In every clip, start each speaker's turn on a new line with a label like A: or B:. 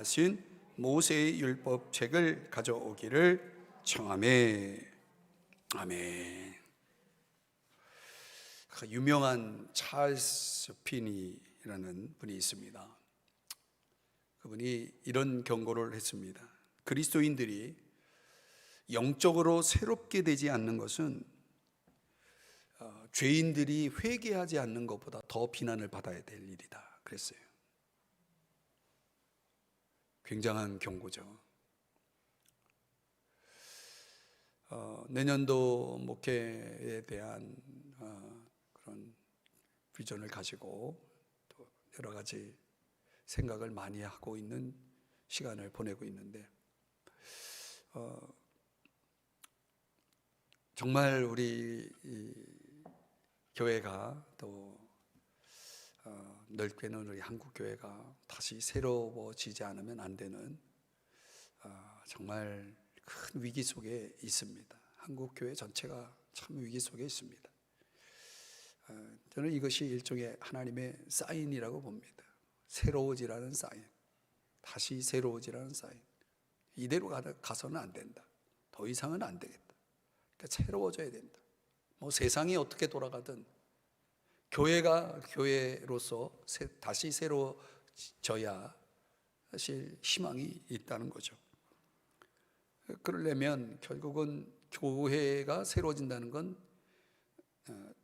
A: 하신 모세의 율법책을 가져오기를 청하매. 아멘. 유명한 찰스 피니라는 분이 있습니다. 그분이 이런 경고를 했습니다. 그리스도인들이 영적으로 새롭게 되지 않는 것은 죄인들이 회개하지 않는 것보다 더 비난을 받아야 될 일이다 그랬어요. 굉장한 경고죠. 내년도 목회에 대한 그런 비전을 가지고 또 여러 가지 생각을 많이 하고 있는 시간을 보내고 있는데, 정말 우리 교회가 또 넓게는 우리 한국교회가 다시 새로워지지 않으면 안 되는 정말 큰 위기 속에 있습니다. 한국교회 전체가 참 위기 속에 있습니다. 저는 이것이 일종의 하나님의 사인이라고 봅니다. 새로워지라는 사인, 다시 새로워지라는 사인. 이대로 가서는 안 된다. 더 이상은 안 되겠다. 그러니까 새로워져야 된다. 뭐 세상이 어떻게 돌아가든 교회가 교회로서 다시 새로워져야 사실 희망이 있다는 거죠. 그러려면 결국은 교회가 새로워진다는 건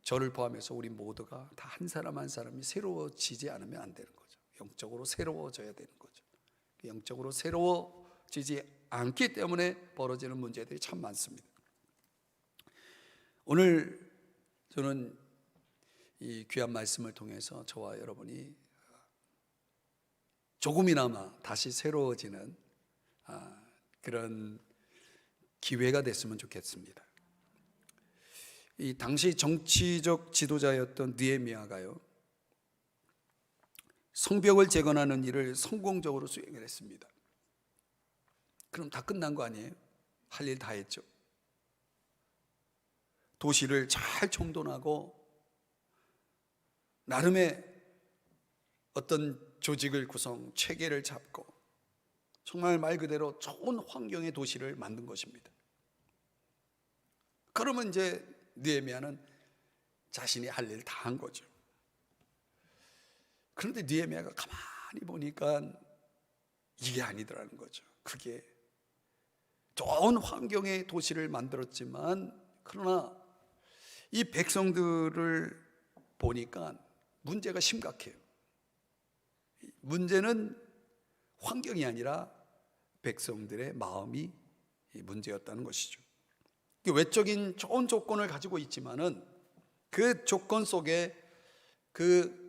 A: 저를 포함해서 우리 모두가 다 한 사람 한 사람이 새로워지지 않으면 안 되는 거죠. 영적으로 새로워져야 되는 거죠. 영적으로 새로워지지 않기 때문에 벌어지는 문제들이 참 많습니다. 오늘 저는 이 귀한 말씀을 통해서 저와 여러분이 조금이나마 다시 새로워지는 그런 기회가 됐으면 좋겠습니다. 이 당시 정치적 지도자였던 느헤미야가요, 성벽을 재건하는 일을 성공적으로 수행을 했습니다. 그럼 다 끝난 거 아니에요? 할 일 다 했죠. 도시를 잘 정돈하고 나름의 어떤 조직을 구성, 체계를 잡고 정말 말 그대로 좋은 환경의 도시를 만든 것입니다. 그러면 이제 느헤미야는 자신이 할 일 다 한 거죠. 그런데 느헤미야가 가만히 보니까 이게 아니더라는 거죠. 그게 좋은 환경의 도시를 만들었지만 그러나 이 백성들을 보니까 문제가 심각해요. 문제는 환경이 아니라 백성들의 마음이 문제였다는 것이죠. 외적인 좋은 조건을 가지고 있지만은 그 조건 속에 그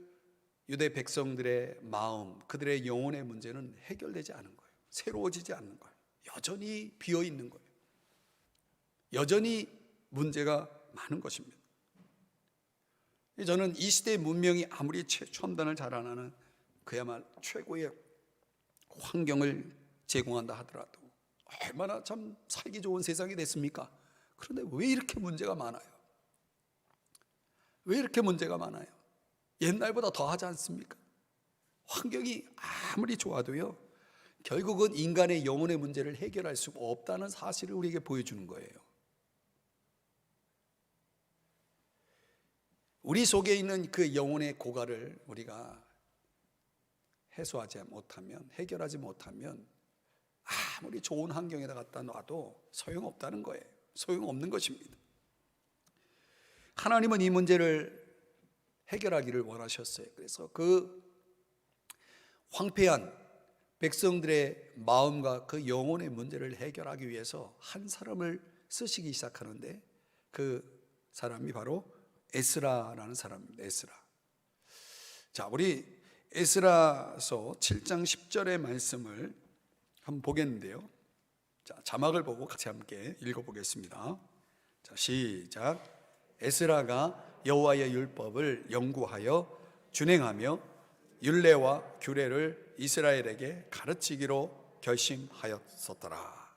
A: 유대 백성들의 마음, 그들의 영혼의 문제는 해결되지 않은 거예요. 새로워지지 않는 거예요. 여전히 비어 있는 거예요. 여전히 문제가 많은 것입니다. 저는 이 시대의 문명이 아무리 첨단을 자라나는 그야말로 최고의 환경을 제공한다 하더라도 얼마나 참 살기 좋은 세상이 됐습니까? 그런데 왜 이렇게 문제가 많아요? 왜 이렇게 문제가 많아요? 옛날보다 더 하지 않습니까? 환경이 아무리 좋아도요, 결국은 인간의 영혼의 문제를 해결할 수가 없다는 사실을 우리에게 보여주는 거예요. 우리 속에 있는 그 영혼의 고갈을 우리가 해소하지 못하면, 해결하지 못하면 아무리 좋은 환경에다 갖다 놔도 소용없다는 거예요. 소용없는 것입니다. 하나님은 이 문제를 해결하기를 원하셨어요. 그래서 그 황폐한 백성들의 마음과 그 영혼의 문제를 해결하기 위해서 한 사람을 쓰시기 시작하는데 그 사람이 바로 에스라라는 사람입니다. 에스라. 자, 우리 에스라서 7장 10절의 말씀을 한번 보겠는데요. 자, 자막을 보고 같이 함께 읽어보겠습니다. 자, 시작. 에스라가 여호와의 율법을 연구하여 준행하며 율례와 규례를 이스라엘에게 가르치기로 결심하였었더라.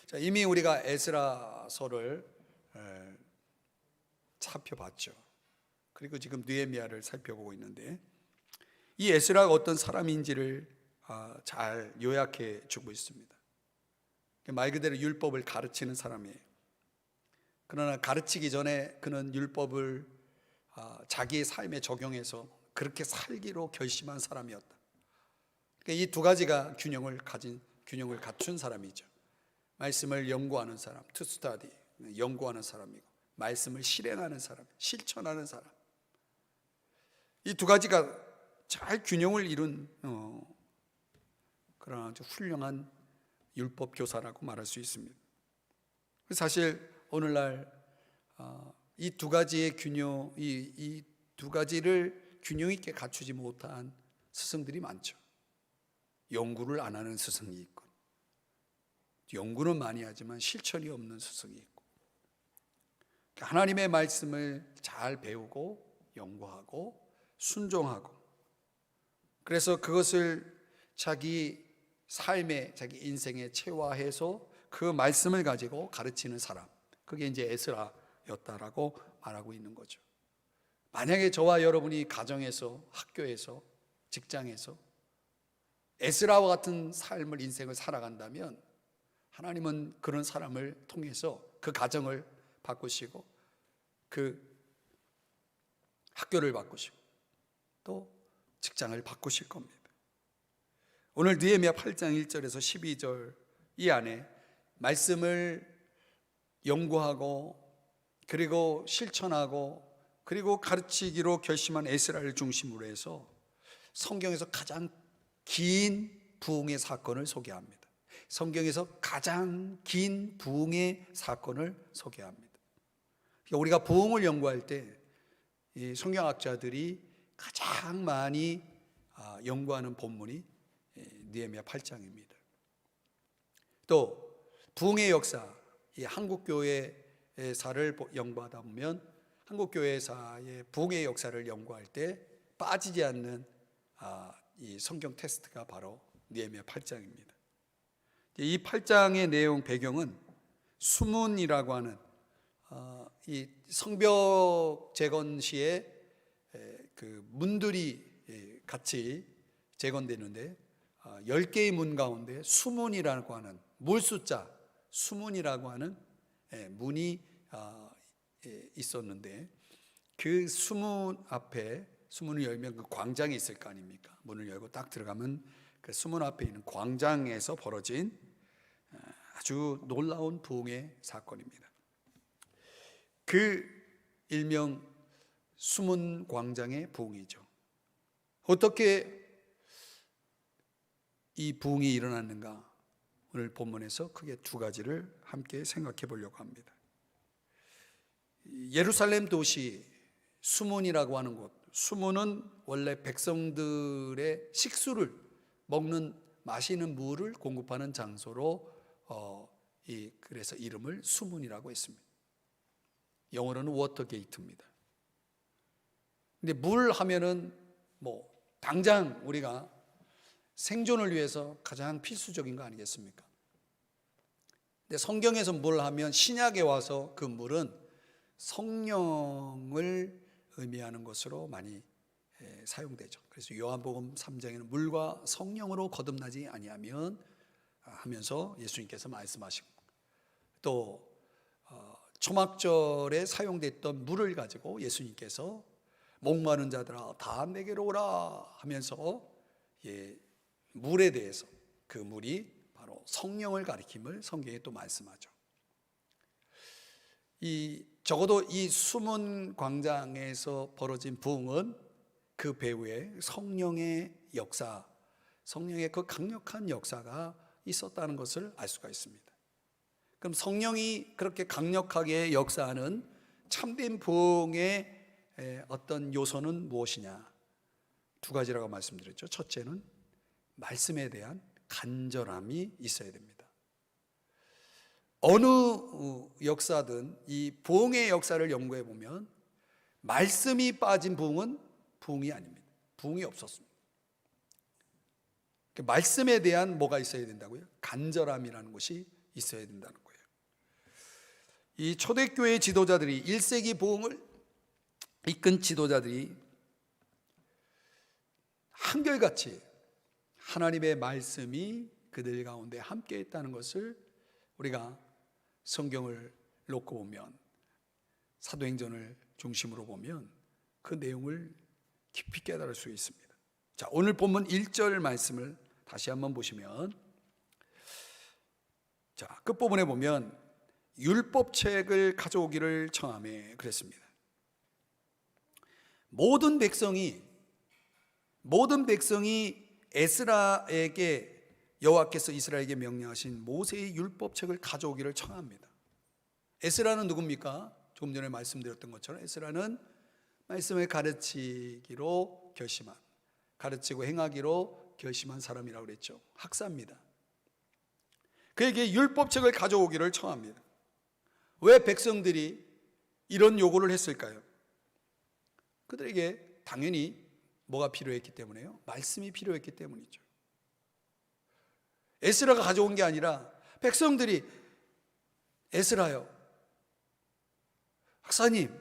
A: 자, 이미 우리가 에스라서를 살펴봤죠. 그리고 지금 느헤미야를 살펴보고 있는데 이 에스라가 어떤 사람인지를 잘 요약해 주고 있습니다. 말 그대로 율법을 가르치는 사람이에요. 그러나 가르치기 전에 그는 율법을 자기의 삶에 적용해서 그렇게 살기로 결심한 사람이었다. 이 두 가지가 균형을 갖춘 사람이죠. 말씀을 연구하는 사람, to study, 연구하는 사람이고, 말씀을 실행하는 사람, 실천하는 사람. 이 두 가지가 잘 균형을 이룬 그런 아주 훌륭한 율법 교사라고 말할 수 있습니다. 사실 오늘날 이 두 가지의 균형, 이 두 가지를 균형 있게 갖추지 못한 스승들이 많죠. 연구를 안 하는 스승이 있고, 연구는 많이 하지만 실천이 없는 스승이 있고, 하나님의 말씀을 잘 배우고 연구하고 순종하고, 그래서 그것을 자기 삶에, 자기 인생에 체화해서 그 말씀을 가지고 가르치는 사람, 그게 이제 에스라였다라고 말하고 있는 거죠. 만약에 저와 여러분이 가정에서, 학교에서, 직장에서 에스라와 같은 삶을, 인생을 살아간다면 하나님은 그런 사람을 통해서 그 가정을 바꾸시고 그 학교를 바꾸시고 또 직장을 바꾸실 겁니다. 오늘 느헤미야 8장 1절에서 12절 이 안에 말씀을 연구하고 그리고 실천하고 그리고 가르치기로 결심한 에스라를 중심으로 해서 성경에서 가장 긴 부흥의 사건을 소개합니다. 성경에서 가장 긴 부흥의 사건을 소개합니다. 우리가 부흥을 연구할 때 이 성경학자들이 가장 많이 연구하는 본문이 느헤미야 8장입니다. 또 부흥의 역사, 이 한국교회사를 연구하다 보면 한국교회사의 부흥의 역사를 연구할 때 빠지지 않는 이 성경 텍스트가 바로 느헤미야 8장입니다. 이 8장의 내용 배경은 수문이라고 하는 이 성벽 재건 시에 그 문들이 같이 재건되는데 10개의 문 가운데 수문이라고 하는 물숫자 수문이라고 하는 문이 있었는데 그 수문 앞에 수문을 열면 그 광장이 있을 거 아닙니까? 문을 열고 딱 들어가면 그 수문 앞에 있는 광장에서 벌어진 아주 놀라운 부흥의 사건입니다. 그 일명 수문 광장의 부흥이죠. 어떻게 이 부흥이 일어났는가? 오늘 본문에서 크게 두 가지를 함께 생각해 보려고 합니다. 예루살렘 도시 수문이라고 하는 곳, 수문은 원래 백성들의 식수를 먹는 마시는 물을 공급하는 장소로 그래서 이름을 수문이라고 했습니다. 영어로는 워터게이트입니다. 근데 물 하면은 뭐 당장 우리가 생존을 위해서 가장 필수적인 거 아니겠습니까? 근데 성경에서 물 하면 신약에 와서 그 물은 성령을 의미하는 것으로 많이 사용되죠. 그래서 요한복음 3장에는 물과 성령으로 거듭나지 아니하면 하면서 예수님께서 말씀하시고, 또 초막절에 사용됐던 물을 가지고 예수님께서 목마른 자들아 다 내게로 오라 하면서 물에 대해서 그 물이 바로 성령을 가리킴을 성경에 또 말씀하죠. 적어도 이 수문 광장에서 벌어진 부흥은 그 배후에 성령의 역사, 성령의 그 강력한 역사가 있었다는 것을 알 수가 있습니다. 그럼 성령이 그렇게 강력하게 역사하는 참된 부흥의 어떤 요소는 무엇이냐? 두 가지라고 말씀드렸죠. 첫째는 말씀에 대한 간절함이 있어야 됩니다. 어느 역사든 이 부흥의 역사를 연구해 보면 말씀이 빠진 부흥은 부흥이 아닙니다. 부흥이 없었습니다. 말씀에 대한 뭐가 있어야 된다고요? 간절함이라는 것이 있어야 된다는 거예요. 이 초대교회 지도자들이 1세기 부흥을 이끈 지도자들이 하나님의 말씀이 그들 가운데 함께 있다는 것을 우리가 성경을 놓고 보면, 사도행전을 중심으로 보면 그 내용을 깊이 깨달을 수 있습니다. 자, 오늘 본문 1절 말씀을 다시 한번 보시면, 자, 끝부분에 보면 율법책을 가져오기를 청하매 그랬습니다. 모든 백성이 에스라에게, 여호와께서 이스라엘에게 명령하신 모세의 율법책을 가져오기를 청합니다. 에스라는 누굽니까? 조금 전에 말씀드렸던 것처럼 에스라는 말씀을 가르치기로 결심한, 가르치고 행하기로 결심한 사람이라고 그랬죠. 학사입니다. 그에게 율법책을 가져오기를 청합니다. 왜 백성들이 이런 요구를 했을까요? 그들에게 당연히 뭐가 필요했기 때문에요? 말씀이 필요했기 때문이죠. 에스라가 가져온 게 아니라 백성들이 에스라요, 학사님,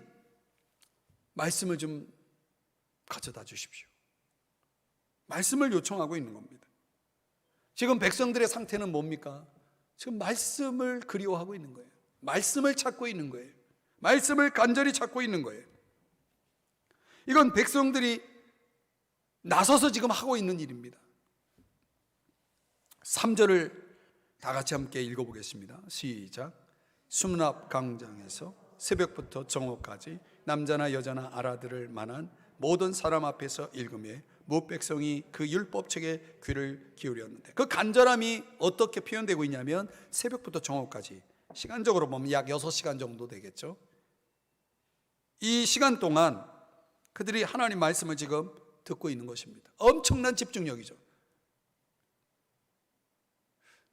A: 말씀을 좀 가져다 주십시오. 말씀을 요청하고 있는 겁니다. 지금 백성들의 상태는 뭡니까? 지금 말씀을 그리워하고 있는 거예요. 말씀을 찾고 있는 거예요. 말씀을 간절히 찾고 있는 거예요. 이건 백성들이 나서서 지금 하고 있는 일입니다. 3절을 다 같이 함께 읽어보겠습니다. 시작. 수문앞 광장에서 새벽부터 정오까지 남자나 여자나 알아들을 만한 모든 사람 앞에서 읽으며 뭇 백성이 그 율법책에 귀를 기울였는데, 그 간절함이 어떻게 표현되고 있냐면 새벽부터 정오까지, 시간적으로 보면 약 6시간 정도 되겠죠. 이 시간 동안 그들이 하나님 말씀을 지금 듣고 있는 것입니다. 엄청난 집중력이죠.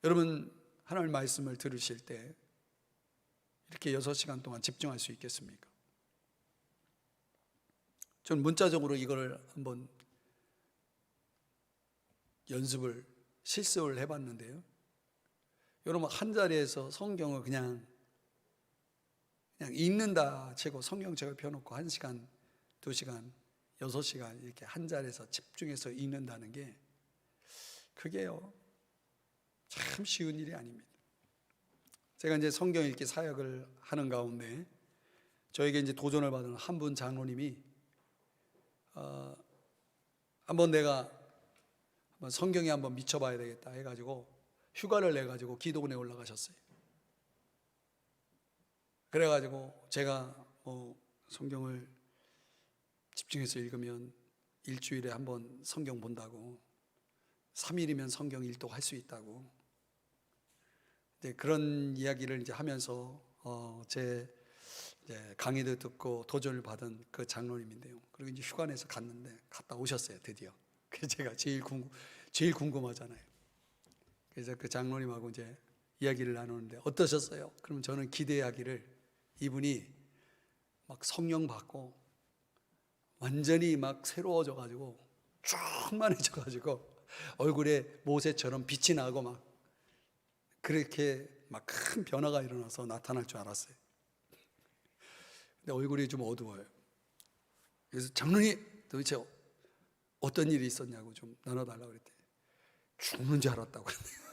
A: 여러분, 하나님 말씀을 들으실 때 이렇게 6시간 동안 집중할 수 있겠습니까? 전 문자적으로 이걸 한번 실습을 해봤는데요. 여러분, 한 자리에서 성경을 그냥 읽는다 치고 성경책을 펴놓고 1시간, 2시간, 6시간 이렇게 한 자리에서 집중해서 읽는다는 게, 그게요, 참 쉬운 일이 아닙니다. 제가 이제 성경 읽기 사역을 하는 가운데 저에게 이제 도전을 받은 한 분 장로님이 한번 내가 성경에 한번 미쳐봐야 되겠다 해가지고 휴가를 내가지고 기도원에 올라가셨어요. 그래가지고 제가 성경을 집중해서 읽으면 일주일에 한번 성경 본다고, 3일이면 성경 일독할 수 있다고, 이제 그런 이야기를 이제 하면서 제 이제 강의도 듣고 도전을 받은 그 장로님인데요. 그리고 이제 휴가 내서 갔다 오셨어요, 드디어. 그래서 제가 제일 궁금하잖아요. 그래서 그 장로님하고 이제 이야기를 나누는데 어떠셨어요? 그러면 저는 기대하기를 이분이 막 성령 받고 완전히 막 새로워져 가지고 충만해져 가지고 얼굴에 모세처럼 빛이 나고 막 그렇게 막 큰 변화가 일어나서 나타날 줄 알았어요. 근데 얼굴이 좀 어두워요. 그래서 장로님, 도대체 어떤 일이 있었냐고 좀 나눠달라고 그랬더니 죽는 줄 알았다고 그랬네요.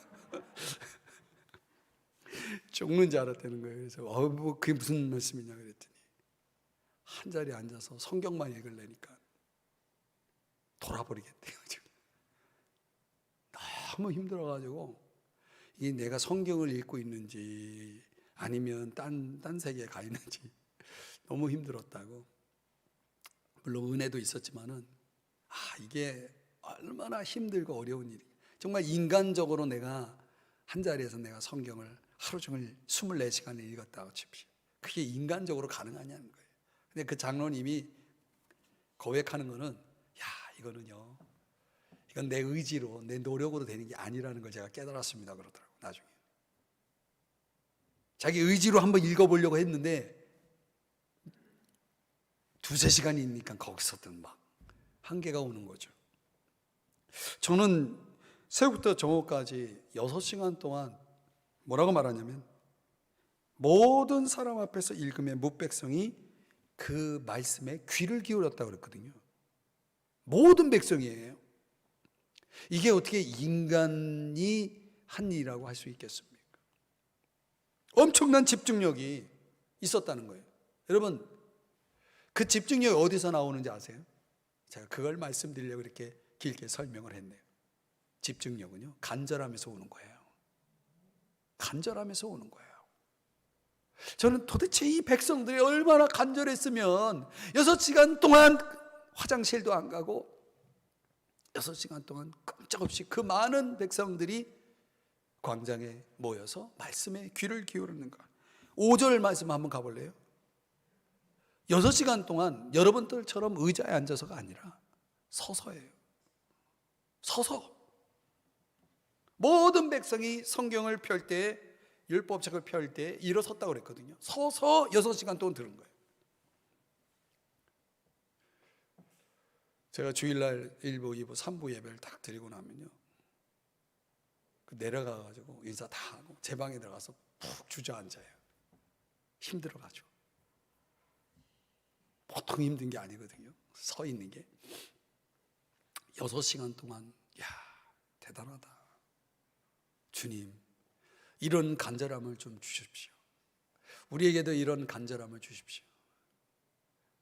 A: 죽는 줄 알았다는 거예요. 그래서 뭐 그게 무슨 말씀이냐 그랬더니 한 자리에 앉아서 성경만 읽으려니까 돌아버리겠대요. 지금 너무 힘들어가지고 이 내가 성경을 읽고 있는지 아니면 딴 세계에 가 있는지 너무 힘들었다고. 물론 은혜도 있었지만은 이게 얼마나 힘들고 어려운 일이, 정말 인간적으로 내가 한 자리에서 내가 성경을 하루 종일 24시간을 읽었다고 칩시오. 그게 인간적으로 가능하냐는 거예요. 근데 그 장로님이 고백하는 거는 이거는요, 이건 내 의지로 내 노력으로 되는 게 아니라는 걸 제가 깨달았습니다 그러더라고요. 나중에 자기 의지로 한번 읽어보려고 했는데 2-3시간이니까 거기서도 막 한계가 오는 거죠. 저는 새벽부터 정오까지 6시간 동안 뭐라고 말하냐면 모든 사람 앞에서 읽으며 뭇 백성이 그 말씀에 귀를 기울였다고 그랬거든요. 모든 백성이에요. 이게 어떻게 인간이 한 일이라고 할 수 있겠습니까? 엄청난 집중력이 있었다는 거예요. 여러분, 그 집중력이 어디서 나오는지 아세요? 제가 그걸 말씀드리려고 이렇게 길게 설명을 했네요. 집중력은요, 간절함에서 오는 거예요. 간절함에서 오는 거예요. 저는 도대체 이 백성들이 얼마나 간절했으면 6시간 동안 화장실도 안 가고 6시간 동안 꼼짝없이 그 많은 백성들이 광장에 모여서 말씀에 귀를 기울이는가. 5절 말씀 한번 가볼래요? 6시간 동안 여러분들처럼 의자에 앉아서가 아니라 서서예요. 서서. 모든 백성이 성경을 펼 때, 율법책을 펼 때 일어섰다고 그랬거든요. 서서 6시간 동안 들은 거예요. 제가 주일날 1부, 2부, 3부 예배를 딱 드리고 나면요, 내려가가지고 인사 다 하고 제 방에 들어가서 푹 주저앉아요. 힘들어가지고. 보통 힘든 게 아니거든요. 서 있는 게. 6시간 동안, 야, 대단하다. 주님, 이런 간절함을 좀 주십시오. 우리에게도 이런 간절함을 주십시오.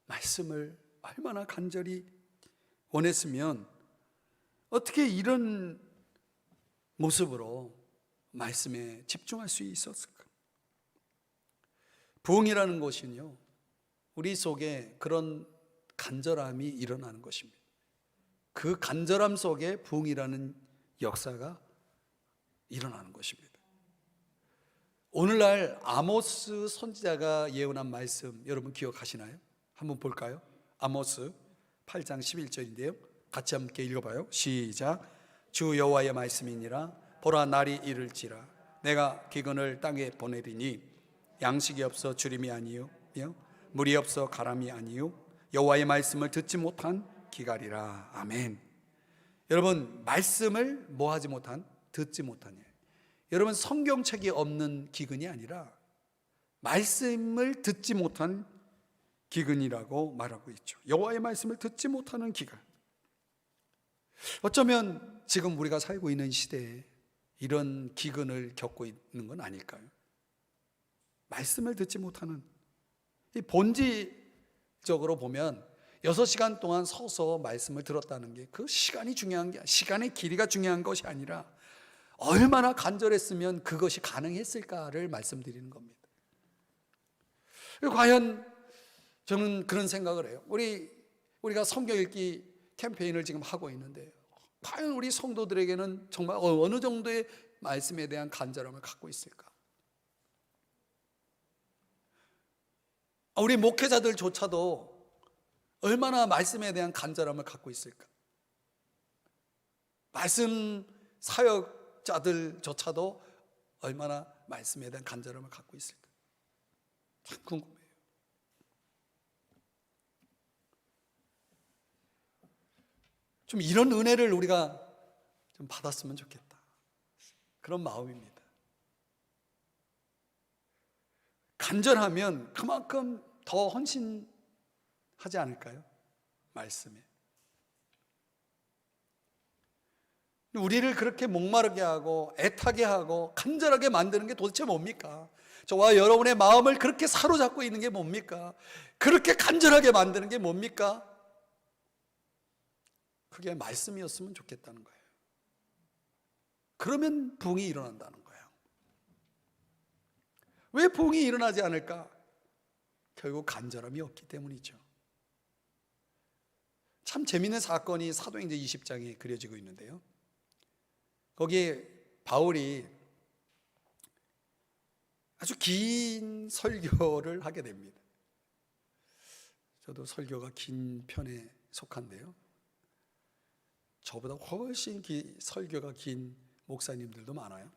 A: 말씀을 얼마나 간절히 원했으면 어떻게 이런 모습으로 말씀에 집중할 수 있었을까? 부흥이라는 것은요, 우리 속에 그런 간절함이 일어나는 것입니다. 그 간절함 속에 부흥이라는 역사가 일어나는 것입니다. 오늘날 아모스 선지자가 예언한 말씀 여러분 기억하시나요? 한번 볼까요? 아모스 8장 11절인데요 같이 함께 읽어봐요. 시작. 주 여호와의 말씀이니라. 보라, 날이 이를지라 내가 기근을 땅에 보내리니 양식이 없어 주림이 아니요 물이 없어 가람이 아니요 여호와의 말씀을 듣지 못한 기갈이라. 아멘. 여러분, 말씀을 뭐하지 못한? 듣지 못한 일. 여러분, 성경책이 없는 기근이 아니라 말씀을 듣지 못한 기근이라고 말하고 있죠. 여호와의 말씀을 듣지 못하는 기간. 어쩌면 지금 우리가 살고 있는 시대에 이런 기근을 겪고 있는 건 아닐까요? 말씀을 듣지 못하는, 이 본질적으로 보면 6시간 동안 서서 말씀을 들었다는 게 그 시간이 중요한 게, 시간의 길이가 중요한 것이 아니라 얼마나 간절했으면 그것이 가능했을까를 말씀드리는 겁니다. 과연 저는 그런 생각을 해요. 우리가 성경 읽기 캠페인을 지금 하고 있는데 과연 우리 성도들에게는 정말 어느 정도의 말씀에 대한 간절함을 갖고 있을까? 우리 목회자들조차도 얼마나 말씀에 대한 간절함을 갖고 있을까? 말씀 사역자들조차도 얼마나 말씀에 대한 간절함을 갖고 있을까? 참 궁금해요. 좀 이런 은혜를 우리가 좀 받았으면 좋겠다. 그런 마음입니다. 간절하면 그만큼 더 헌신하지 않을까요? 말씀에. 우리를 그렇게 목마르게 하고 애타게 하고 간절하게 만드는 게 도대체 뭡니까? 저와 여러분의 마음을 그렇게 사로잡고 있는 게 뭡니까? 그렇게 간절하게 만드는 게 뭡니까? 그게 말씀이었으면 좋겠다는 거예요. 그러면 부흥이 일어난다는 거예요. 왜 부흥이 일어나지 않을까? 결국 간절함이 없기 때문이죠. 참 재미있는 사건이 사도행전 20장에 그려지고 있는데요, 거기에 바울이 아주 긴 설교를 하게 됩니다. 저도 설교가 긴 편에 속한데요, 저보다 훨씬 설교가 긴 목사님들도 많아요.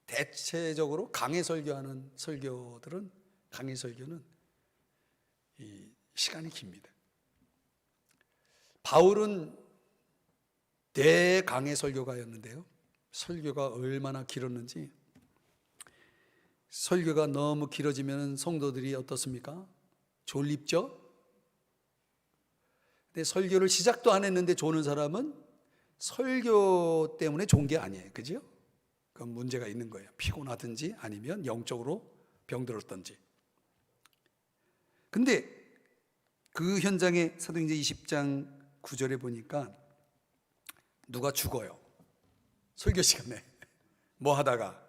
A: 대체적으로 강해 설교하는 설교들은, 강해 설교는 이 시간이 깁니다. 바울은 대강해 설교가였는데요, 설교가 얼마나 길었는지, 설교가 너무 길어지면 성도들이 어떻습니까? 졸립죠? 근데 설교를 시작도 안 했는데 조는 사람은 설교 때문에 좋은 게 아니에요. 그죠? 그건 문제가 있는 거예요. 피곤하든지 아니면 영적으로 병들었든지. 근데 그 현장에 사도행전 20장 9절에 보니까 누가 죽어요. 설교 시간에. 뭐 하다가.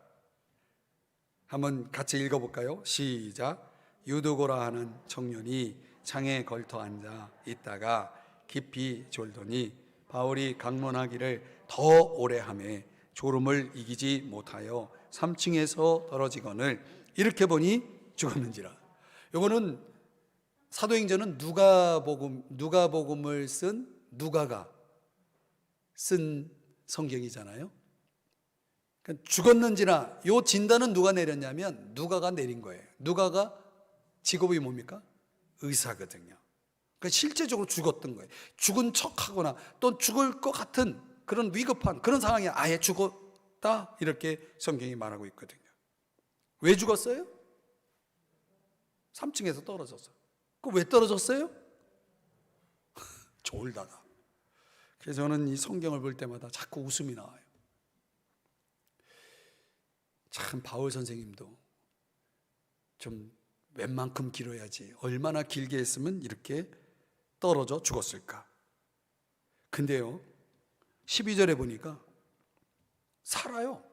A: 한번 같이 읽어볼까요? 시작. 유두고라 하는 청년이 창에 걸터 앉아 있다가 깊이 졸더니 바울이 강론하기를 더 오래 하매 졸음을 이기지 못하여 3층에서 떨어지거늘 이렇게 보니 죽었는지라. 요거는 사도행전은 누가복음을 쓴 누가가 쓴 성경이잖아요. 그러니까 죽었는지나 요 진단은 누가 내렸냐면 누가가 내린 거예요. 누가가 직업이 뭡니까? 의사거든요. 그러니까 실제적으로 죽었던 거예요. 죽은 척하거나 또 죽을 것 같은 그런 위급한 그런 상황이 아예 죽었다 이렇게 성경이 말하고 있거든요. 왜 죽었어요? 3층에서 떨어졌어요. 그 왜 떨어졌어요? 졸다가. 그래서 저는 이 성경을 볼 때마다 자꾸 웃음이 나와요. 참 바울 선생님도 좀 웬만큼 길어야지 얼마나 길게 했으면 이렇게 떨어져 죽었을까. 근데요 12절에 보니까 살아요.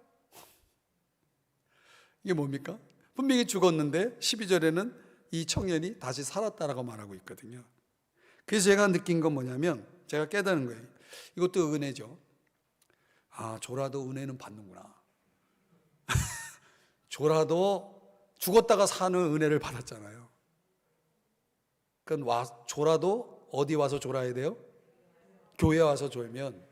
A: 이게 뭡니까? 분명히 죽었는데 12절에는 이 청년이 다시 살았다라고 말하고 있거든요. 그래서 제가 느낀 건 뭐냐면 제가 깨닫는 거예요. 이것도 은혜죠. 아, 졸아도 은혜는 받는구나. 졸아도 죽었다가 사는 은혜를 받았잖아요. 그러니까 졸아도 어디 와서 졸아야 돼요? 교회 와서 졸면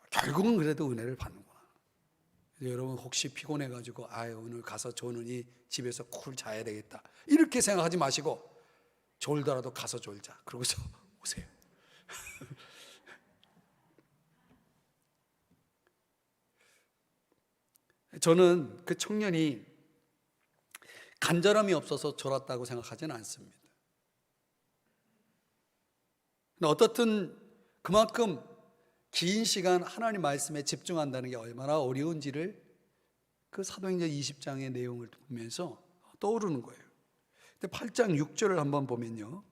A: 결국은 그래도 은혜를 받는구나. 여러분 혹시 피곤해가지고 아유 오늘 가서 조느니 집에서 쿨 자야 되겠다 이렇게 생각하지 마시고 졸더라도 가서 졸자 그러고서 오세요. 저는 그 청년이 간절함이 없어서 졸았다고 생각하지는 않습니다. 어떻든 그만큼 긴 시간 하나님 말씀에 집중한다는 게 얼마나 어려운지를 그 사도행전 20장의 내용을 보면서 떠오르는 거예요. 근데 8장 6절을 한번 보면요,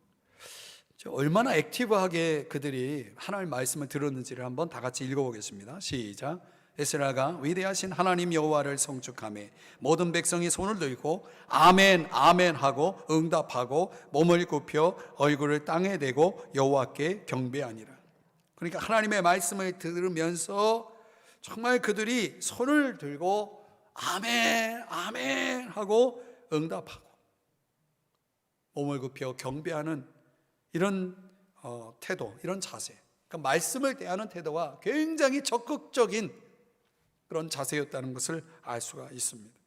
A: 얼마나 액티브하게 그들이 하나님 말씀을 들었는지를 한번 다 같이 읽어보겠습니다. 시작. 에스라가 위대하신 하나님 여호와를 성축하며 모든 백성이 손을 들고 아멘 아멘 하고 응답하고 몸을 굽혀 얼굴을 땅에 대고 여호와께 경배하니라. 그러니까 하나님의 말씀을 들으면서 정말 그들이 손을 들고 아멘 아멘 하고 응답하고 몸을 굽혀 경배하는 이런 태도, 이런 자세, 그러니까 말씀을 대하는 태도가 굉장히 적극적인 그런 자세였다는 것을 알 수가 있습니다.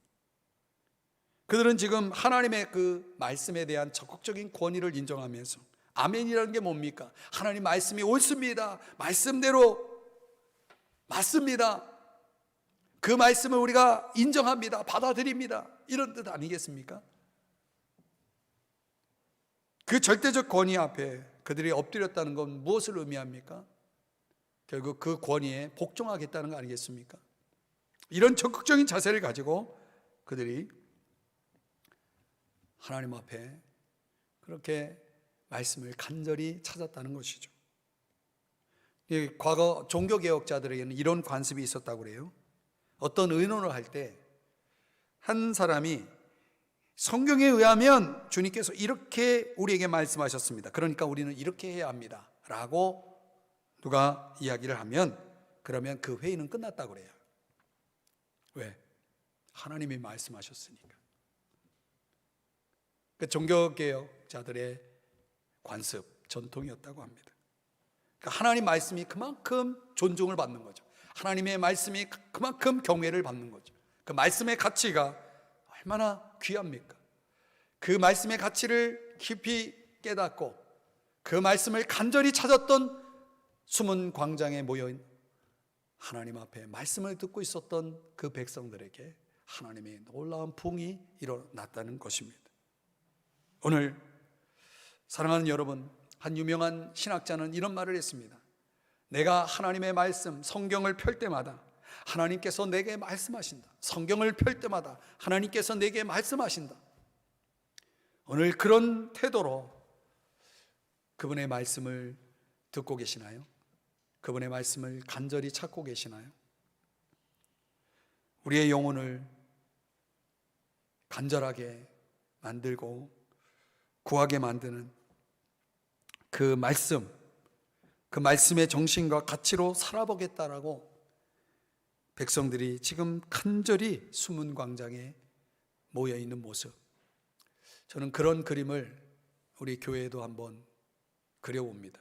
A: 그들은 지금 하나님의 그 말씀에 대한 적극적인 권위를 인정하면서 아멘이라는 게 뭡니까? 하나님 말씀이 옳습니다. 말씀대로 맞습니다. 그 말씀을 우리가 인정합니다. 받아들입니다. 이런 뜻 아니겠습니까? 그 절대적 권위 앞에 그들이 엎드렸다는 건 무엇을 의미합니까? 결국 그 권위에 복종하겠다는 거 아니겠습니까? 이런 적극적인 자세를 가지고 그들이 하나님 앞에 그렇게 말씀을 간절히 찾았다는 것이죠. 과거 종교개혁자들에게는 이런 관습이 있었다고 그래요. 어떤 의논을 할 때 한 사람이 성경에 의하면 주님께서 이렇게 우리에게 말씀하셨습니다. 그러니까 우리는 이렇게 해야 합니다. 라고 누가 이야기를 하면 그러면 그 회의는 끝났다고 그래요. 왜? 하나님이 말씀하셨으니까. 그 종교개혁자들의 관습, 전통이었다고 합니다. 그러니까 하나님 말씀이 그만큼 존중을 받는 거죠. 하나님의 말씀이 그만큼 경외를 받는 거죠. 그 말씀의 가치가 얼마나 귀합니까? 그 말씀의 가치를 깊이 깨닫고 그 말씀을 간절히 찾았던 숨은 광장에 모여 하나님 앞에 말씀을 듣고 있었던 그 백성들에게 하나님의 놀라운 부흥이 일어났다는 것입니다. 오늘 사랑하는 여러분, 한 유명한 신학자는 이런 말을 했습니다. 내가 하나님의 말씀, 성경을 펼 때마다 하나님께서 내게 말씀하신다. 성경을 펼 때마다 하나님께서 내게 말씀하신다. 오늘 그런 태도로 그분의 말씀을 듣고 계시나요? 그분의 말씀을 간절히 찾고 계시나요? 우리의 영혼을 간절하게 만들고 구하게 만드는 그 말씀의 정신과 가치로 살아보겠다라고 백성들이 지금 간절히 숨은 광장에 모여 있는 모습, 저는 그런 그림을 우리 교회에도 한번 그려봅니다.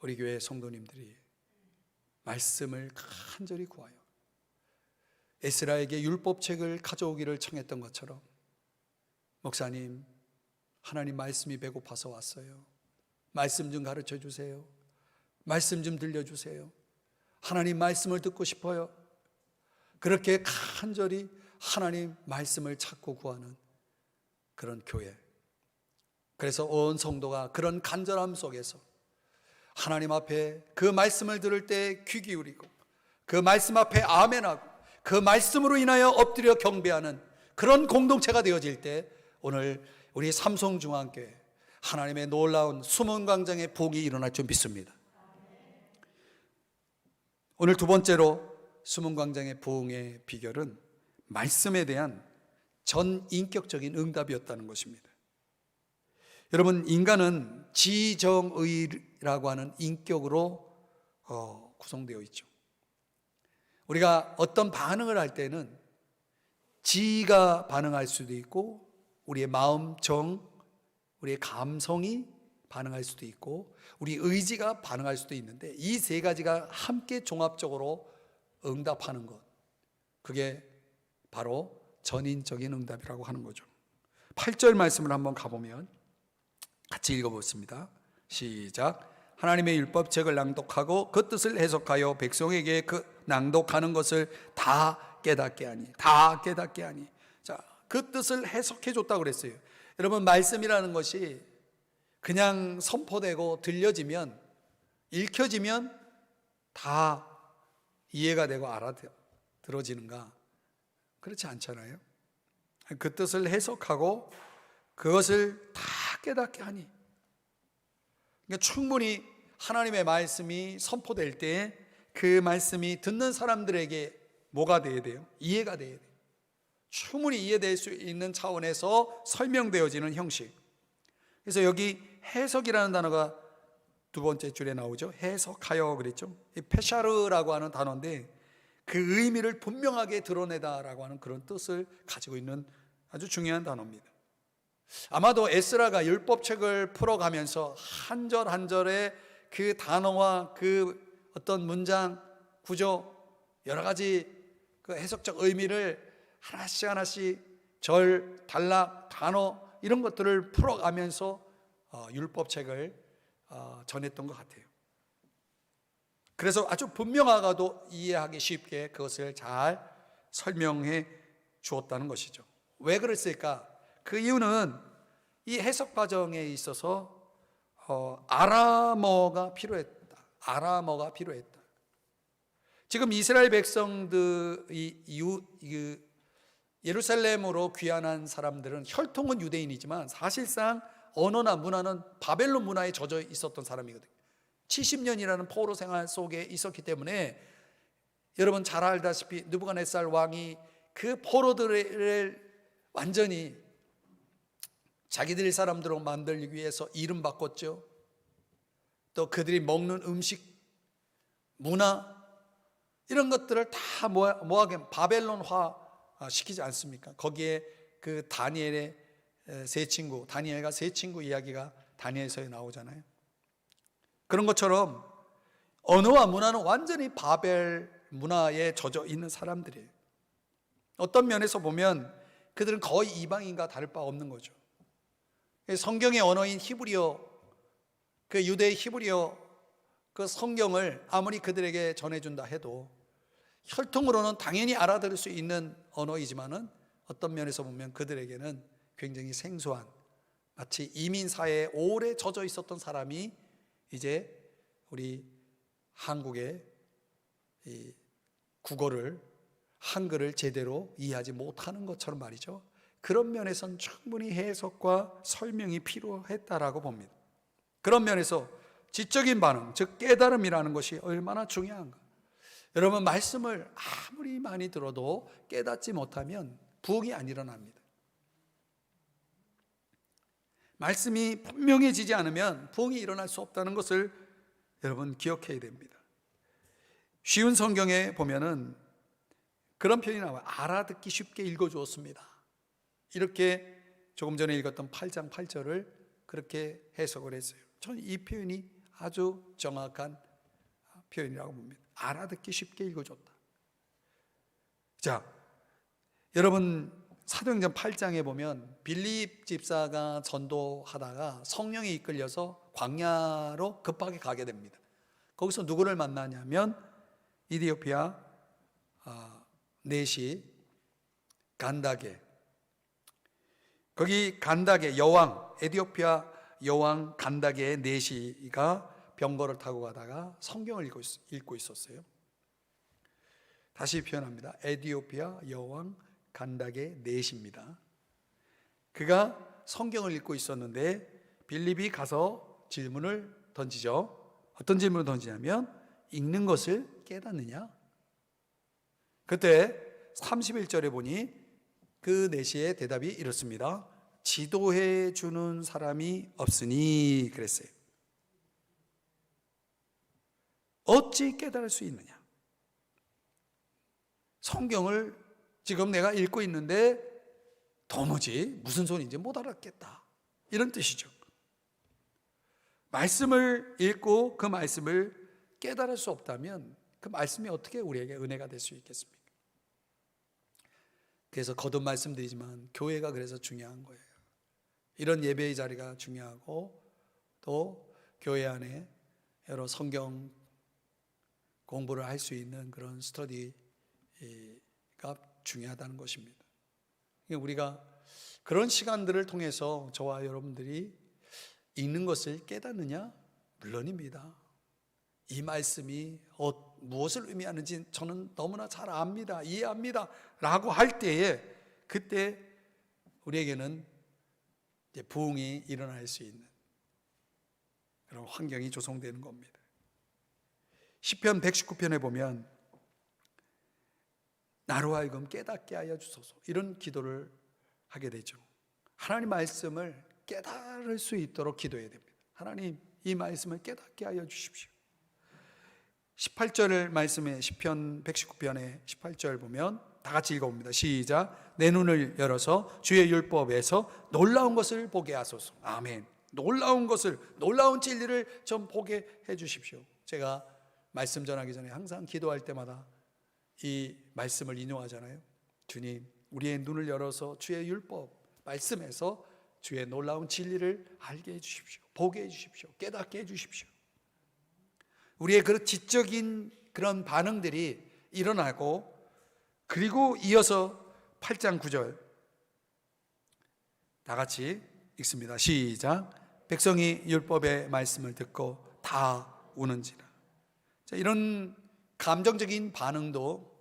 A: 우리 교회 성도님들이 말씀을 간절히 구하여 에스라에게 율법책을 가져오기를 청했던 것처럼, 목사님, 하나님 말씀이 배고파서 왔어요. 말씀 좀 가르쳐 주세요. 말씀 좀 들려주세요. 하나님 말씀을 듣고 싶어요. 그렇게 간절히 하나님 말씀을 찾고 구하는 그런 교회. 그래서 온 성도가 그런 간절함 속에서 하나님 앞에 그 말씀을 들을 때 귀 기울이고 그 말씀 앞에 아멘하고 그 말씀으로 인하여 엎드려 경배하는 그런 공동체가 되어질 때 오늘 우리 삼성중앙교회 하나님의 놀라운 숨은 광장의 복이 일어날 줄 믿습니다. 오늘 두 번째로 숨은 광장의 부흥의 비결은 말씀에 대한 전인격적인 응답이었다는 것입니다. 여러분, 인간은 지정의라고 하는 인격으로 구성되어 있죠. 우리가 어떤 반응을 할 때는 지가 반응할 수도 있고 우리의 마음, 정, 우리의 감성이 반응할 수도 있고 우리 의지가 반응할 수도 있는데 이 세 가지가 함께 종합적으로 응답하는 것, 그게 바로 전인적인 응답이라고 하는 거죠. 8절 말씀을 한번 가보면 같이 읽어보겠습니다. 시작. 하나님의 율법책을 낭독하고 그 뜻을 해석하여 백성에게 그 낭독하는 것을 다 깨닫게 하니, 다 깨닫게 하니. 자, 그 뜻을 해석해 줬다고 그랬어요. 여러분, 말씀이라는 것이 그냥 선포되고 들려지면, 읽혀지면 다 이해가 되고 알아들어지는가? 그렇지 않잖아요. 그 뜻을 해석하고 그것을 다 깨닫게 하니, 그러니까 충분히 하나님의 말씀이 선포될 때 그 말씀이 듣는 사람들에게 뭐가 돼야 돼요? 이해가 돼야 돼요. 충분히 이해될 수 있는 차원에서 설명되어지는 형식. 그래서 여기 해석이라는 단어가 두 번째 줄에 나오죠. 해석하여 그랬죠. 이 페샤르라고 하는 단어인데 그 의미를 분명하게 드러내다라고 하는 그런 뜻을 가지고 있는 아주 중요한 단어입니다. 아마도 에스라가 율법책을 풀어가면서 한 절 한 절의 그 단어와 그 어떤 문장, 구조, 여러 가지 그 해석적 의미를 하나씩 하나씩 절, 단락, 단어 이런 것들을 풀어가면서 율법책을 전했던 것 같아요. 그래서 아주 분명하고도 이해하기 쉽게 그것을 잘 설명해 주었다는 것이죠. 왜 그랬을까? 그 이유는 이 해석 과정에 있어서 아람어가 필요했다. 아람어가 필요했다. 지금 이스라엘 백성들이 예루살렘으로 귀환한 사람들은 혈통은 유대인이지만 사실상 언어나 문화는 바벨론 문화에 젖어 있었던 사람이거든요. 70년이라는 포로 생활 속에 있었기 때문에 여러분 잘 알다시피 느부갓네살 왕이 그 포로들을 완전히 자기들 사람들로 만들기 위해서 이름 바꿨죠. 또 그들이 먹는 음식, 문화 이런 것들을 다 뭐하게 바벨론화 시키지 않습니까? 거기에 그 다니엘의 세 친구, 다니엘과 세 친구 이야기가 다니엘서에 나오잖아요. 그런 것처럼 언어와 문화는 완전히 바벨 문화에 젖어 있는 사람들이에요. 어떤 면에서 보면 그들은 거의 이방인과 다를 바 없는 거죠. 성경의 언어인 히브리어, 그 유대의 히브리어 그 성경을 아무리 그들에게 전해준다 해도 혈통으로는 당연히 알아들을 수 있는 언어이지만은 어떤 면에서 보면 그들에게는 굉장히 생소한, 마치 이민 사회에 오래 젖어 있었던 사람이 이제 우리 한국의 이 국어를, 한글을 제대로 이해하지 못하는 것처럼 말이죠. 그런 면에서는 충분히 해석과 설명이 필요했다라고 봅니다. 그런 면에서 지적인 반응, 즉 깨달음이라는 것이 얼마나 중요한가. 여러분, 말씀을 아무리 많이 들어도 깨닫지 못하면 부흥이 안 일어납니다. 말씀이 분명해지지 않으면 부흥이 일어날 수 없다는 것을 여러분 기억해야 됩니다. 쉬운 성경에 보면은 그런 표현이 나와요. 알아듣기 쉽게 읽어주었습니다. 이렇게 조금 전에 읽었던 8장 8절을 그렇게 해석을 했어요. 저는 이 표현이 아주 정확한 표현이라고 봅니다. 알아듣기 쉽게 읽어줬다. 자, 여러분, 사도행전 8장에 보면 빌립 집사가 전도하다가 성령에 이끌려서 광야로 급하게 가게 됩니다. 거기서 누구를 만나냐면 이디오피아 내시 간다게, 거기 간다게 여왕, 에디오피아 여왕 간다게의 내시가 병거를 타고 가다가 성경을 읽고 있었어요. 다시 표현합니다. 에디오피아 여왕 간다게 내시입니다. 그가 성경을 읽고 있었는데 빌립이 가서 질문을 던지죠. 어떤 질문을 던지냐면 읽는 것을 깨닫느냐? 그때 31절에 보니 그 내시의 대답이 이렇습니다. 지도해 주는 사람이 없으니 그랬어요. 어찌 깨달을 수 있느냐? 성경을 지금 내가 읽고 있는데 도무지 무슨 소리인지 못 알아듣겠다, 이런 뜻이죠. 말씀을 읽고 그 말씀을 깨달을 수 없다면 그 말씀이 어떻게 우리에게 은혜가 될 수 있겠습니까? 그래서 거듭 말씀드리지만 교회가 그래서 중요한 거예요. 이런 예배의 자리가 중요하고 또 교회 안에 여러 성경 공부를 할 수 있는 그런 스터디가 중요하다는 것입니다. 우리가 그런 시간들을 통해서 저와 여러분들이 읽는 것을 깨닫느냐? 물론입니다. 이 말씀이 무엇을 의미하는지 저는 너무나 잘 압니다, 이해합니다 라고 할 때에, 그때 우리에게는 이제 부흥이 일어날 수 있는 그런 환경이 조성되는 겁니다. 시편 119편에 보면 나로 하여금 깨닫게 하여 주소서, 이런 기도를 하게 되죠. 하나님 말씀을 깨달을 수 있도록 기도해야 됩니다. 하나님, 이 말씀을 깨닫게 하여 주십시오. 18절 말씀에 시편 119편의 18절 보면 다 같이 읽어봅니다. 시작. 내 눈을 열어서 주의 율법에서 놀라운 것을 보게 하소서. 아멘. 놀라운 것을, 놀라운 진리를 좀 보게 해 주십시오. 제가 말씀 전하기 전에 항상 기도할 때마다 이 말씀을 인용하잖아요. 주님, 우리의 눈을 열어서 주의 율법 말씀에서 주의 놀라운 진리를 알게 해 주십시오. 보게 해 주십시오. 깨닫게 해 주십시오. 우리의 그런 지적인 그런 반응들이 일어나고, 그리고 이어서 8장 9절 다 같이 읽습니다. 시작. 백성이 율법의 말씀을 듣고 다 우는지라. 자, 이런 감정적인 반응도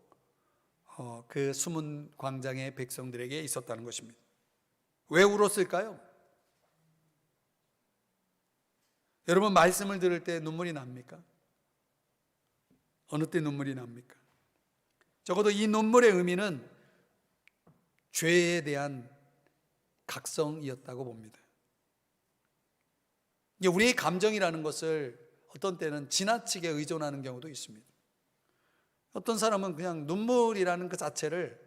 A: 그 숨은 광장의 백성들에게 있었다는 것입니다. 왜 울었을까요? 여러분, 말씀을 들을 때 눈물이 납니까? 어느 때 눈물이 납니까? 적어도 이 눈물의 의미는 죄에 대한 각성이었다고 봅니다. 우리의 감정이라는 것을 어떤 때는 지나치게 의존하는 경우도 있습니다. 어떤 사람은 그냥 눈물이라는 그 자체를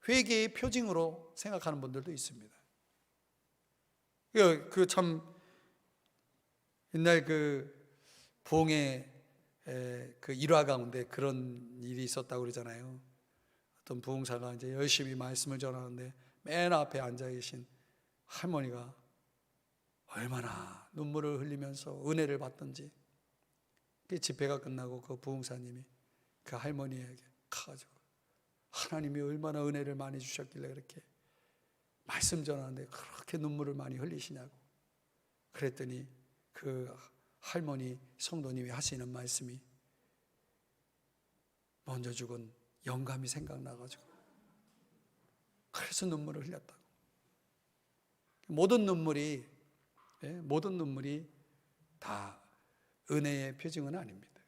A: 회개의 표징으로 생각하는 분들도 있습니다. 그 참 옛날 그 부흥의 그 일화 가운데 그런 일이 있었다고 그러잖아요. 어떤 부흥사가 이제 열심히 말씀을 전하는데 맨 앞에 앉아 계신 할머니가 얼마나 눈물을 흘리면서 은혜를 받던지, 그 집회가 끝나고 그 부흥사님이 그 할머니에게 가가지고 하나님이 얼마나 은혜를 많이 주셨길래 그렇게 말씀 전하는데 그렇게 눈물을 많이 흘리시냐고 그랬더니 그 할머니 성도님이 하시는 말씀이 먼저 죽은 영감이 생각나가지고 그래서 눈물을 흘렸다고. 모든 눈물이 다 은혜의 표징은 아닙니다.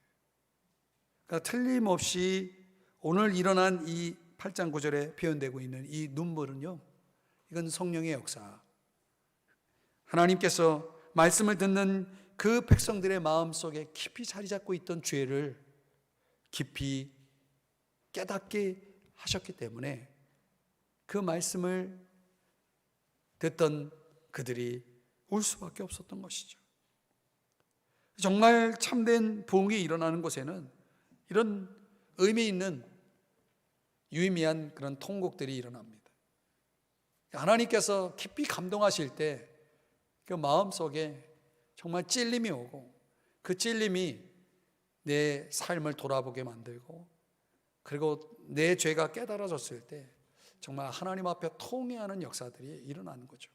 A: 그러니까 틀림없이 오늘 일어난 이 8장 9절에 표현되고 있는 이 눈물은요, 이건 성령의 역사. 하나님께서 말씀을 듣는 그 백성들의 마음속에 깊이 자리 잡고 있던 죄를 깊이 깨닫게 하셨기 때문에 그 말씀을 듣던 그들이 울 수밖에 없었던 것이죠. 정말 참된 부흥이 일어나는 곳에는 이런 의미 있는 유의미한 그런 통곡들이 일어납니다. 하나님께서 깊이 감동하실 때 그 마음속에 정말 찔림이 오고 그 찔림이 내 삶을 돌아보게 만들고 그리고 내 죄가 깨달아졌을 때 정말 하나님 앞에 통회하는 역사들이 일어나는 거죠.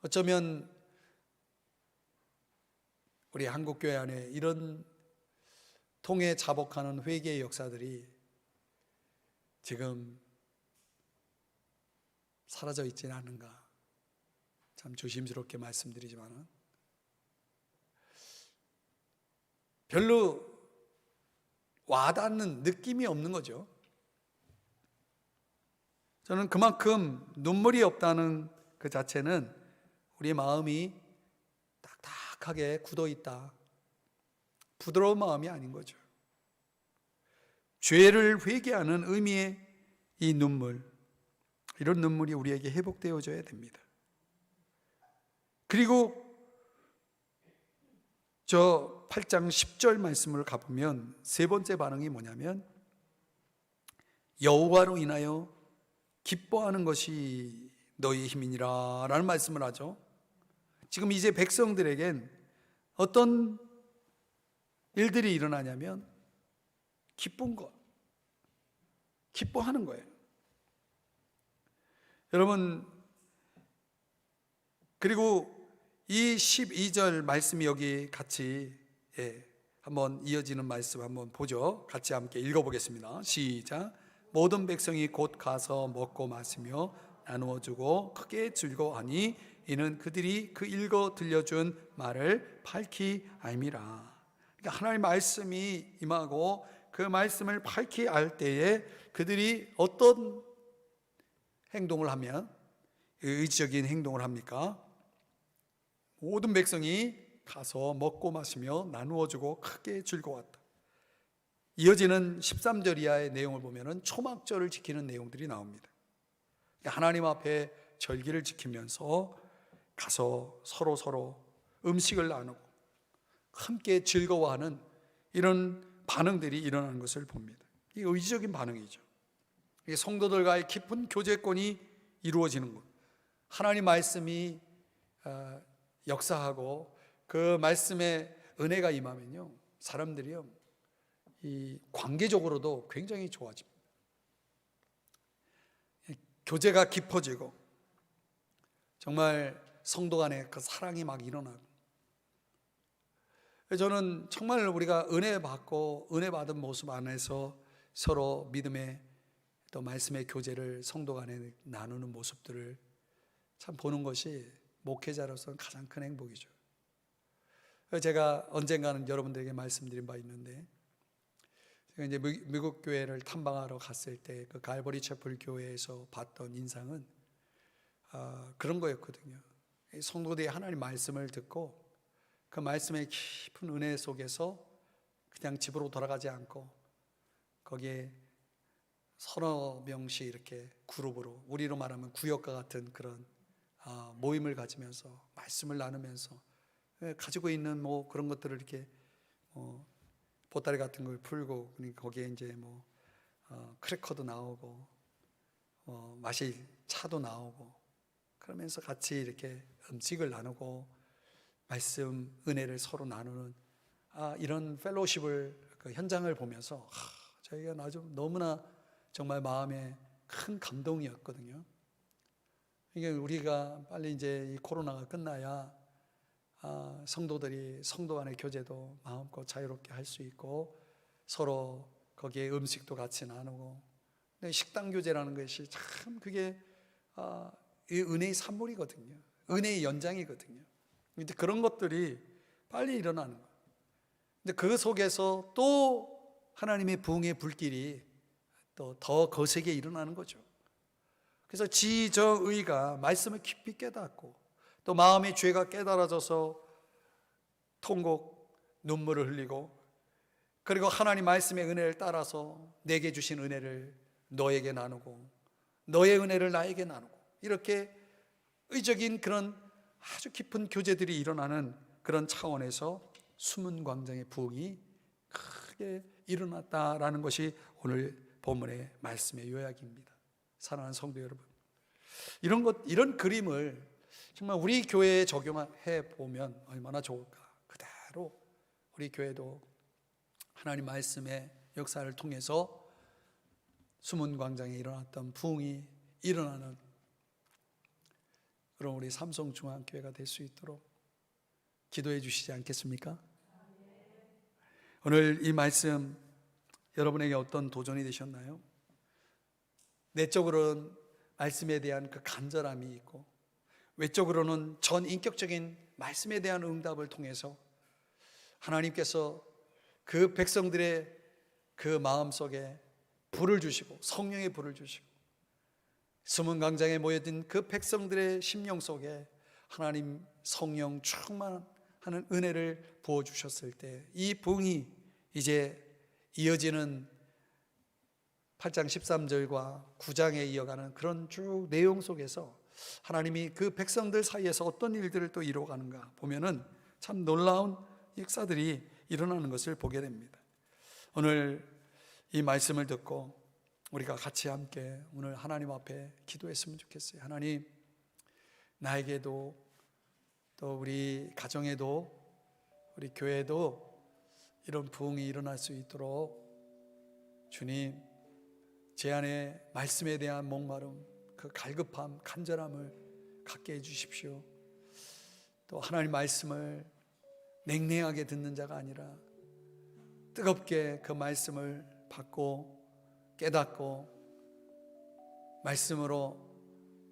A: 어쩌면 우리 한국교회 안에 이런 통회 자복하는 회개의 역사들이 지금 사라져 있지는 않은가, 참 조심스럽게 말씀드리지만 별로 와닿는 느낌이 없는 거죠. 저는 그만큼 눈물이 없다는 그 자체는 우리 마음이 딱딱하게 굳어 있다, 부드러운 마음이 아닌 거죠. 죄를 회개하는 의미의 이 눈물, 이런 눈물이 우리에게 회복되어져야 됩니다. 그리고 저 8장 10절 말씀을 가보면 세 번째 반응이 뭐냐면 여호와로 인하여 기뻐하는 것이 너희 힘이니라 라는 말씀을 하죠. 지금 이제 백성들에겐 어떤 일들이 일어나냐면 기쁜 것, 기뻐하는 거예요. 여러분, 그리고 이 12절 말씀이 여기 같이 한번 이어지는 말씀 한번 보죠. 같이 함께 읽어보겠습니다. 시작. 모든 백성이 곧 가서 먹고 마시며 나누어 주고 크게 즐거워하니 이는 그들이 그 읽어 들려준 말을 밝히 알미라. 그러니까 하나님의 말씀이 임하고 그 말씀을 밝히 알 때에 그들이 어떤 행동을 하면 의지적인 행동을 합니까? 모든 백성이 가서 먹고 마시며 나누어 주고 크게 즐거웠다. 이어지는 13절 이하의 내용을 보면 초막절을 지키는 내용들이 나옵니다. 하나님 앞에 절기를 지키면서 가서 서로 음식을 나누고 함께 즐거워하는 이런 반응들이 일어나는 것을 봅니다. 이게 의지적인 반응이죠. 이게 성도들과의 깊은 교제권이 이루어지는 것, 하나님 말씀이 역사하고 그 말씀의 은혜가 임하면요, 사람들이요, 이 관계적으로도 굉장히 좋아집니다. 교제가 깊어지고 정말 성도 간에 그 사랑이 막 일어나고, 저는 정말 우리가 은혜 받고 은혜 받은 모습 안에서 서로 믿음의 또 말씀의 교제를 성도 간에 나누는 모습들을 참 보는 것이 목회자로서는 가장 큰 행복이죠. 제가 언젠가는 여러분들에게 말씀드린 바 있는데, 제가 이제 미국 교회를 탐방하러 갔을 때 그 갈보리 채플 교회에서 봤던 인상은 그런 거였거든요. 성도들이 하나님 말씀을 듣고 그 말씀의 깊은 은혜 속에서 그냥 집으로 돌아가지 않고 거기에 서너 명씩 이렇게 그룹으로, 우리로 말하면 구역과 같은 그런 모임을 가지면서 말씀을 나누면서 가지고 있는 뭐 그런 것들을 이렇게 보따리 같은 걸 풀고, 거기에 이제 뭐 크래커도 나오고 마실 차도 나오고, 그러면서 같이 이렇게 음식을 나누고 말씀 은혜를 서로 나누는 이런 펠로우십을 그 현장을 보면서 저희가 아주 너무나 정말 마음에 큰 감동이었거든요. 이게 우리가 빨리 이제 이 코로나가 끝나야 성도들이 성도 간의 교제도 마음껏 자유롭게 할 수 있고 서로 거기에 음식도 같이 나누고, 식당 교제라는 것이 참 그게 이 은혜의 산물이거든요. 은혜의 연장이거든요. 근데 그런 것들이 빨리 일어나는 거예요. 근데 그 속에서 또 하나님의 부흥의 불길이 또 더 거세게 일어나는 거죠. 그래서 지정의가 말씀을 깊이 깨닫고 또 마음의 죄가 깨달아져서 통곡 눈물을 흘리고, 그리고 하나님 말씀의 은혜를 따라서 내게 주신 은혜를 너에게 나누고 너의 은혜를 나에게 나누고, 이렇게 의적인 그런 아주 깊은 교제들이 일어나는 그런 차원에서 숨은 광장의 부흥이 크게 일어났다라는 것이 오늘 본문의 말씀의 요약입니다. 사랑하는 성도 여러분, 이런 그림을 정말 우리 교회에 적용해 보면 얼마나 좋을까. 그대로 우리 교회도 하나님 말씀의 역사를 통해서 숨은 광장에 일어났던 부흥이 일어나는 그런 우리 삼성중앙교회가 될 수 있도록 기도해 주시지 않겠습니까? 오늘 이 말씀 여러분에게 어떤 도전이 되셨나요? 내적으로는 말씀에 대한 그 간절함이 있고, 외적으로는 전 인격적인 말씀에 대한 응답을 통해서 하나님께서 그 백성들의 그 마음속에 불을 주시고 성령의 불을 주시고 숨은 광장에 모여든 그 백성들의 심령 속에 하나님 성령 충만하는 은혜를 부어주셨을 때 이 부흥이 이제 이어지는 8장 13절과 9장에 이어가는 그런 쭉 내용 속에서 하나님이 그 백성들 사이에서 어떤 일들을 또 이루어가는가 보면은 참 놀라운 역사들이 일어나는 것을 보게 됩니다. 오늘 이 말씀을 듣고 우리가 같이 함께 오늘 하나님 앞에 기도했으면 좋겠어요. 하나님, 나에게도 또 우리 가정에도 우리 교회에도 이런 부흥이 일어날 수 있도록 주님, 제 안에 말씀에 대한 목마름, 그 갈급함, 간절함을 갖게 해주십시오. 또 하나님 말씀을 냉랭하게 듣는 자가 아니라 뜨겁게 그 말씀을 받고 깨닫고 말씀으로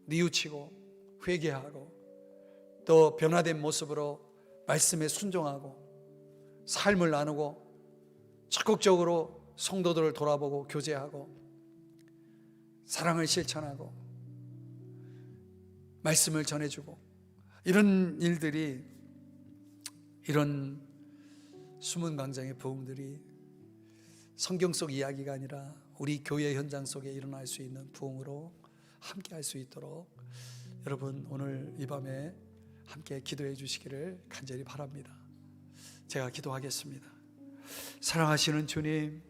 A: 뉘우치고 회개하고 또 변화된 모습으로 말씀에 순종하고 삶을 나누고 적극적으로 성도들을 돌아보고 교제하고 사랑을 실천하고 말씀을 전해주고, 이런 일들이, 이런 숨은 광장의 부흥들이 성경 속 이야기가 아니라 우리 교회 현장 속에 일어날 수 있는 부흥으로 함께 할 수 있도록 여러분 오늘 이 밤에 함께 기도해 주시기를 간절히 바랍니다. 제가 기도하겠습니다. 사랑하시는 주님,